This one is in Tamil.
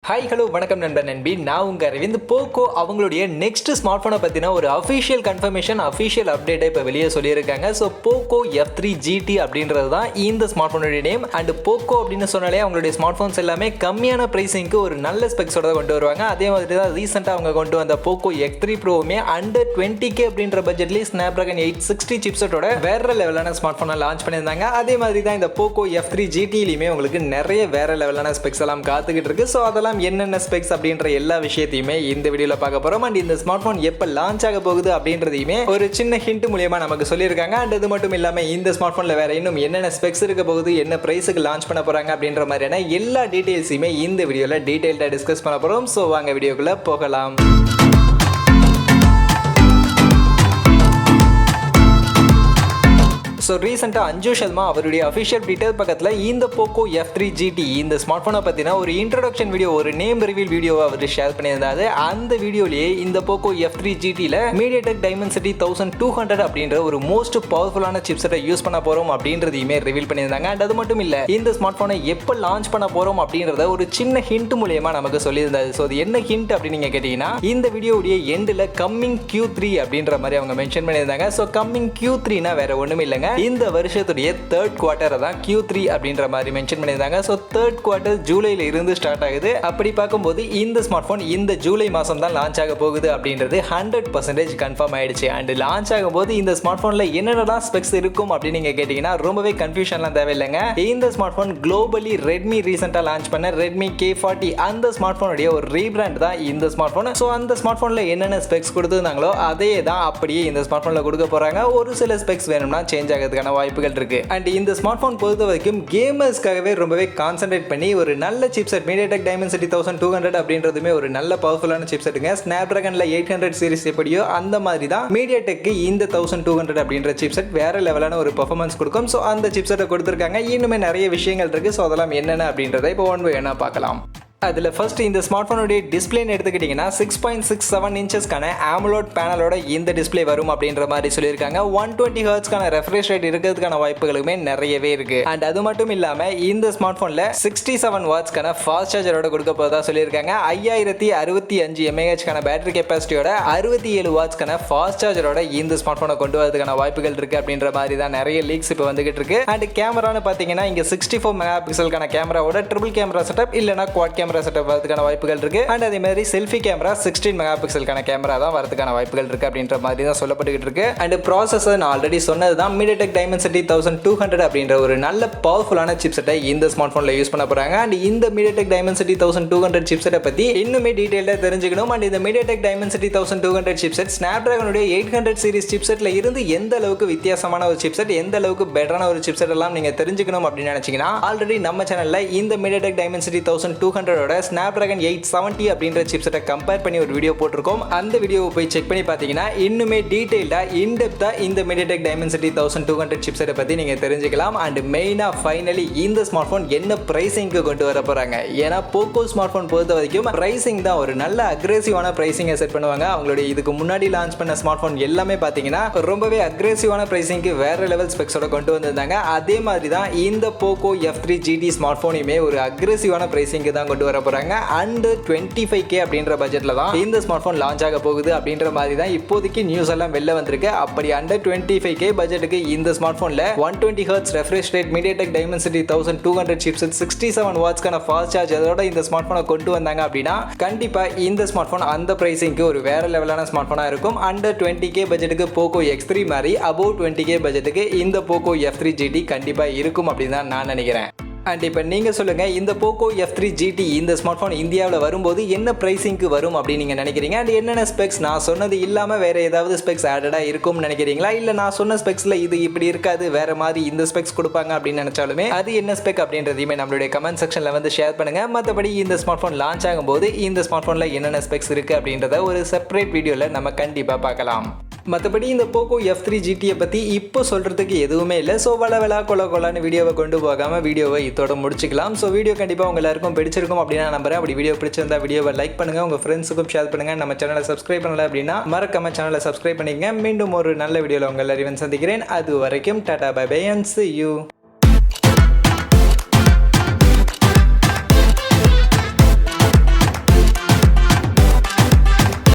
ஹாய் ஹலோ வணக்கம் நண்பர் நண்பி, நான் உங்கள் அரவிந்த். போக்கோ அவங்களுடைய நெக்ஸ்ட் ஸ்மார்ட் ஃபோனை பற்றின ஒரு அஃபிஷியல் கன்ஃபர்மேஷன், அஃபிஷியல் அப்டேட்டை இப்போ வெளியே சொல்லியிருக்காங்க. ஸோ போக்கோ F3 GT அப்படின்றது தான் இந்த ஸ்மார்ட் ஃபோனுடைய நேம். அண்ட் போக்கோ அப்படின்னு சொன்னாலே அவங்களுடைய ஸ்மார்ட் ஃபோன்ஸ் எல்லாமே கம்மியான ப்ரைஸிங்க்கு ஒரு நல்ல ஸ்பெக்ஸோட தான் கொண்டு வருவாங்க. அதே மாதிரி தான் ரீசெண்டாக அவங்க கொண்டு வந்த போக்கோ X3 ப்ரோவுமே அண்டர் 20K அப்படின்ற பட்ஜெட்லேயே ஸ்னாப்ட்ராகன் 860 சிப்செட்டோட வேற லெவலான ஸ்மார்ட் ஃபோனை லான்ச் பண்ணியிருந்தாங்க. அதே மாதிரி தான் இந்த போக்கோ F3 GTலையுமே உங்களுக்கு நிறைய வேற லெவலான ஸ்பெக்ஸ் எல்லாம் காத்துக்கிட்டு இருக்கு. ஸோ அதெல்லாம் என்னென்ன ஸ்பெக்ஸ் அப்படின்ற எல்லா விஷயத்தையுமே இந்த வீடியோல பார்க்க போறோம். அண்ட் இந்த ஸ்மார்ட் போன் எப்ப லான்ச் ஆக போகுது அப்படின்றதையுமே ஒரு சின்ன ஹிண்ட் மூலமா நமக்கு சொல்லியிருக்காங்க. அண்ட் இது மட்டும் இல்லாம இந்த ஸ்மார்ட் போன்ல வேற இன்னும் என்னென்ன ஸ்பெக்ஸ் இருக்க போகுது, என்ன பிரைஸுக்கு லான்ச் பண்ண போறாங்க அப்படின்ற மாதிரியான எல்லா டீடைல்ஸையுமே இந்த வீடியோல டீடைல்டா டிஸ்கஸ் பண்ண போறோம். ஸோ வாங்க வீடியோக்குள்ள போகலாம். ஸோ ரீசெண்டாக அஞ்சு சர்மா அவருடைய அஃபிஷியல் ட்விட்டர் பக்கத்தில் இந்த போக்கோ F3 GT இந்த ஸ்மார்ட் ஃபோனை பற்றின ஒரு இன்ட்ரோடக்ஷன் வீடியோ, ஒரு நேம் ரிவீல் வீடியோவை அவர் ஷேர் பண்ணியிருந்தாரு. அந்த வீடியோலேயே இந்த போக்கோ F3 GTயில் மீடியாடெக் டைமென்சிட்டி 1200 அப்படின்ற ஒரு மோஸ்ட் பவர்ஃபுல்லான சிப்செட்டை யூஸ் பண்ண போகிறோம் அப்படின்றதையுமே ரிவீல் பண்ணியிருந்தாங்க. அண்ட் அது மட்டும் இல்லை, இந்த ஸ்மார்ட் ஃபோனை எப்போ லான்ச் பண்ண போகிறோம் அப்படின்றத ஒரு சின்ன ஹிண்ட் மூலியமாக நமக்கு சொல்லியிருந்தாரு. ஸோ அது என்ன ஹிண்ட் அப்படின்னு நீங்கள் கேட்டிங்கன்னா, இந்த வீடியோடைய எண்டில் கம்மிங் Q3 அப்படின்ற மாதிரி அவங்க மென்ஷன் பண்ணியிருந்தாங்க. ஸோ கம்மிங் Q3னா வேற ஒன்றும் இல்லைங்க, இந்த வருஷத்துடைய தேர்ட் குவார்ட்டரை தான் Q3 அப்படின்ற மாதிரி மென்ஷன் பண்ணியிருந்தாங்க. ஸோ தேர்ட் குவார்ட்டர் ஜூலைல இருந்து ஸ்டார்ட் ஆகுது. அப்படி பார்க்கும்போது இந்த ஸ்மார்ட் ஃபோன் இந்த ஜூலை மாதம் தான் லான்ச் ஆக போகுது அப்படின்றது 100% கன்ஃபார்ம் ஆயிடுச்சு. அண்ட் லான்ச் ஆகும்போது இந்த ஸ்மார்ட் ஃபோனில் என்னென்னலாம் ஸ்பெக்ஸ் இருக்கும் அப்படின்னு நீங்கள் கேட்டிங்கன்னா ரொம்பவே கன்ஃபியூஷன்லாம் தேவையில்லைங்க. இந்த ஸ்மார்ட் ஃபோன் குளோபலி ரெட்மி ரீசெண்டாக லான்ச் பண்ண ரெட்மி K40 அந்த ஸ்மார்ட் ஃபோனுடைய ஒரு ரீபிராண்ட் தான் இந்த ஸ்மார்ட் ஃபோன். ஸோ அந்த ஸ்மார்ட் ஃபோனில் என்னென்ன ஸ்பெக்ஸ் கொடுத்துருந்தாங்களோ அதே தான் அப்படியே இந்த ஸ்மார்ட் ஃபோனில் கொடுக்க போகிறாங்க. ஒரு சில ஸ்பெக்ஸ் வேணும்னா சேஞ்ச் ஆகிறதுக்கான வாய்ப்புகள் இருக்கு. அண்ட் இந்த ஸ்மார்ட் போன் பொறுத்த வரைக்கும் கேமர்ஸ்க்காகவே ரொம்பவே கான்சென்ட்ரேட் பண்ணி ஒரு நல்ல சிப்செட் மீடியாடெக் டைமென்சிட்டி 1200 அப்படின்றதுமே ஒரு நல்ல பவர்ஃபுல்லான சிப்செட்டுங்க. ஸ்னாப்ட்ராகன்ல 800 சீரிஸ் எப்படியோ அந்த மாதிரி தான் மீடியாடெக்கு இந்த 1200 அப்படின்ற சிப்செட் வேற லெவலான ஒரு பெர்ஃபார்மன்ஸ் கொடுக்கும். ஸோ அந்த சிப்செட்டை கொடுத்துருக்காங்க. இன்னுமே நிறைய விஷயங்கள் இருக்கு. ஸோ அதெல்லாம் என்னென்ன அப்படின்றத இப்போ ஒன் பை ஒன்னா பார்க்கலாம். அதில் ஃபர்ஸ்ட் இந்த ஸ்மார்ட் ஃபோனுடைய டிஸ்பிளேன்னு எடுத்துக்கிட்டிங்கன்னா 6.67 இன்ச்சஸ்க்கான ஆமோலட் பேனலோட இந்த டிஸ்பிளே வரும் அப்படின்ற மாதிரி சொல்லியிருக்காங்க. 120 ஹெர்ட்ஸ்க்கான ரெஃப்ரெஷ் ரேட் இருக்கிறதுக்கான வாய்ப்புகளுமே நிறையவே இருக்கு. அண்ட் அது மட்டும் இல்லாமல் இந்த ஸ்மார்ட் ஃபோனில் 67 வாட்ஸ்க்கான ஃபாஸ்ட் சார்ஜரோட கொடுக்க போகிறதா சொல்லியிருக்காங்க. 5065 mAhக்கான பேட்டரி கெப்பாசிட்டியோட 67 வாட்ஸ்க்கான ஃபாஸ்ட் சார்ஜரோட இந்த ஸ்மார்ட் ஃபோனை கொண்டு வரதுக்கான வாய்ப்புகள் இருக்கு அப்படின்ற மாதிரி தான் நிறைய லீக்ஸ் இப்போ வந்துகிட்டு இருக்கு. அண்ட் கேமரான்னு பார்த்தீங்கன்னா இங்கே 64 மெகா பிக்சலுக்கான கேமராவோட ட்ரிபிள் கேமரா செட்டப் இல்லைனா குவாட் கேமரா செட்டப் வரதுக்கான வாய்ப்புகள் இருக்கு. அண்ட் அதே மாதிரி செல்ஃபி கேமரா 16 மெகா பிக்சலுக்கான கேமரா தான் வரதுக்கான வாய்ப்புகள் இருக்கு அப்படின்ற மாதிரி தான் சொல்லப்பட்டுக்கிட்டு இருக்கு. அண்ட் ப்ராசஸர் நான் ஆல்ரெடி சொன்னது தான், மீடியாடெக் டைமென்சிட்டி 1200 அப்படின்ற ஒரு நல்ல பவர்ஃபுல்லான சிப்செட்டை இந்த ஸ்மார்ட் ஃபோனில் யூஸ் பண்ண போறாங்க. அண்ட் இந்த மீடியாடெக் டைமென்சிட்டி 1200 சிப்செட்டை பத்தி இன்னுமே டீடைல்டாக தெரிஞ்சுக்கணும். அண்ட் இந்த மீடியாடெக் டைமென்சிட்டி 1200 சிப்செட் ஸ்னாப்ட்ராகனுடைய 800 சீரிஸ் சிப்செட்ல இருந்து எந்த அளவுக்கு வித்தியாசமான ஒரு சிப்செட், எந்த அளவுக்கு பெட்டரான ஒரு சிப்செட் எல்லாம் நீங்க தெரிஞ்சுக்கணும் அப்படின்னு நினைச்சீங்கன்னா ஆல்ரெடி நம்ம சேனல்ல இந்த மீடியாடெக் டைமென்சிட்டி 1200 ஸ்னாப்ட்ராகன் 870 அப்படின்ற சிப்செட்டை கம்பேர் பண்ணி ஒரு வீடியோ போட்டிருக்கோம். அந்த வீடியோவை போய் செக் பண்ணி பார்த்தீங்கன்னா இன்னுமே டீடைல்டா இன்டெப்தா இந்த மீடியாடெக் டைமென்சிட்டி 1200 சிப்செட்டை பத்தி நீங்க தெரிஞ்சுக்கலாம். அண்ட் மெயினா ஃபைனலி இந்த ஸ்மார்ட் போன் என்ன பிரைசிங்க்கு கொண்டு வர போறாங்க. ஏன்னா போக்கோ ஸ்மார்ட் போன் பொறுத்த வரைக்கும் பிரைசிங் தான் ஒரு நல்ல அக்ரெசிவான பிரைசிங்கை செட் பண்ணுவாங்க. அவங்களுடைய இதுக்கு முன்னாடி லான்ச் பண்ண ஸ்மார்ட் போன் எல்லாமே பார்த்தீங்கன்னா ரொம்பவே அக்ரெசிவான பிரைசிங்க்கு வேற லெவல் ஸ்பெக்ஸோட கொண்டு வந்திருந்தாங்க. அதே மாதிரி தான் இந்த போக்கோ F3 GT ஸ்மார்ட் போனையுமே ஒரு அக்ரெசிவான பிரைசிங்க்கு தான் கொண்டு வர போறாங்க. அண்டர் 25K அப்படின்ற பட்ஜெட்ல தான் இந்த ஸ்மார்ட் போன் லான்ச் ஆக போகுது அப்படின்ற மாதிரி தான் இப்போதைக்கு நியூஸ் எல்லாம் வெளில வந்திருக்கு. அப்படி அண்டர் 25K பட்ஜெட்டுக்கு இந்த ஸ்மார்ட் போன்ல 120 hertz refresh rate MediaTek Dimensity 1200 chipset 67 வாட்ஸ்க்கான ஃபாஸ்ட் சார்ஜரோட இந்த ஸ்மார்ட் போனை கொண்டு வந்தாங்க அப்படின்னா கண்டிப்பா இந்த ஸ்மார்ட் போன் அந்த பிரைசிங்க்கு ஒரு வேற லெவலான ஸ்மார்ட் போனா இருக்கும். அண்டர் 20K பட்ஜெட்டுக்கு போக்கோ X3 மாதிரி அபவ் 20K பட்ஜெட்டுக்கு இந்த போக்கோ F3 GT கண்டிப்பா இருக்கும் அப்படின்னு தான் நான் நினைக்கிறேன். அண்ட் இப்போ நீங்கள் சொல்லுங்கள், இந்த போக்கோ F3 GT இந்த ஸ்மார்ட் ஃபோன் இந்தியாவில் வரும்போது என்ன ப்ரைஸிங்க்கு வரும் அப்படின்னு நீங்கள் நினைக்கிறீங்க? அண்ட் என்னென்ன ஸ்பெக்ஸ் நான் சொன்னது இல்லாமல் வேறு ஏதாவது ஸ்பெக்ஸ் ஆடடாக இருக்கும்னு நினைக்கிறீங்களா? இல்லை நான் சொன்ன ஸ்பெக்ஸில் இது இப்படி இருக்காது, வேறு மாதிரி இந்த ஸ்பெக்ஸ் கொடுப்பாங்க அப்படின்னு நினச்சாலுமே அது என்ன ஸ்பெக் அப்படின்றதையுமே நம்மளுடைய கமெண்ட் செக்ஷனில் வந்து ஷேர் பண்ணுங்கள். மற்றபடி இந்த ஸ்மார்ட் ஃபோன் லான்ச் ஆகும்போது இந்த ஸ்மார்ட் ஃபோனில் என்னென்ன ஸ்பெக்ஸ் இருக்குது அப்படின்றத ஒரு செப்பரேட் வீடியோவில் நம்ம கண்டிப்பாக பார்க்கலாம். மற்றபடி இந்த போக்கோ F3 GTயை பற்றி இப்போ சொல்கிறதுக்கு எதுவுமே இல்லை. ஸோ வள கொலான்னு வீடியோவை கொண்டு போகாமல் வீடியோவை இதோட முடிச்சுக்கலாம். ஸோ வீடியோ கண்டிப்பாக உங்கள் எல்லாருக்கும் பிடிச்சிருக்கும் அப்படின்னு நான் நம்புறேன். அப்படி வீடியோ பிடிச்சிருந்தா வீடியோவை லைக் பண்ணுங்கள், உங்கள் ஃப்ரெண்ட்ஸுக்கும் ஷேர் பண்ணுங்கள். நம்ம சேனலை சப்ஸ்கிரைப் பண்ணல அப்படின்னா மறக்காம சேனலை சப்ஸ்கிரைப் பண்ணிக்கங்க. மீண்டும் ஒரு நல்ல வீடியோவில் உங்கள் எல்லாரையும் சந்திக்கிறேன். அது வரைக்கும் டாடா bye bye and see you.